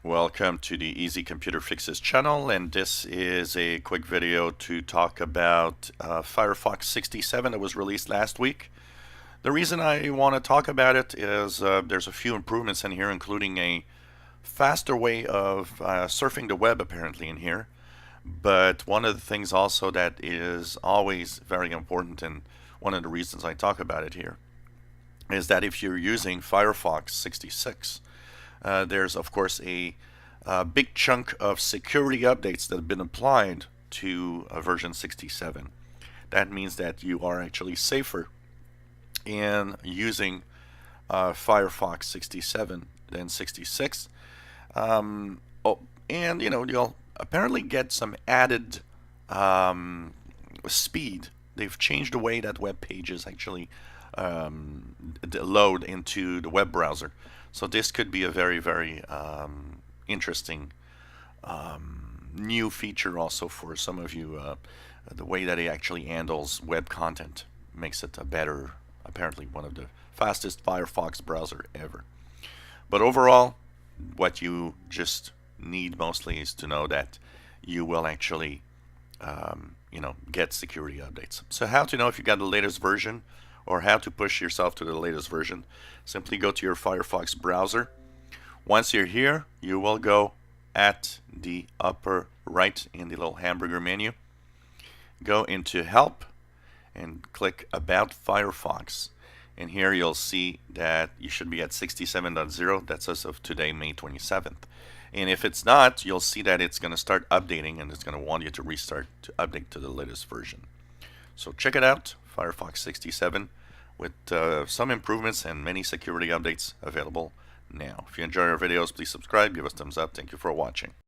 Welcome to the Easy Computer Fixes channel, and this is a quick video to talk about Firefox 67 that was released last week. The reason I want to talk about it is there's a few improvements in here, including a faster way of surfing the web apparently in here. But one of the things also that is always very important, and one of the reasons I talk about it here, is that if you're using Firefox 66, there's of course a big chunk of security updates that have been applied to version 67. That means that you are actually safer in using Firefox 67 than 66. And you'll apparently get some added speed. They've changed the way that web pages actually load into the web browser. So this could be a very, very interesting new feature also for some of you. The way that it actually handles web content makes it a better, apparently one of the fastest Firefox browser ever. But overall, what you just need mostly is to know that you will actually get security updates. So how to know if you got the latest version or how to push yourself to the latest version? Simply go to your Firefox browser. Once you're here, you will go at the upper right in the little hamburger menu. Go into Help and click About Firefox. And here you'll see that you should be at 67.0. That's as of today, May 27th. And if it's not, you'll see that it's going to start updating and it's going to want you to restart to update to the latest version. So check it out, Firefox 67, with some improvements and many security updates available now. If you enjoy our videos, please subscribe, give us a thumbs up. Thank you for watching.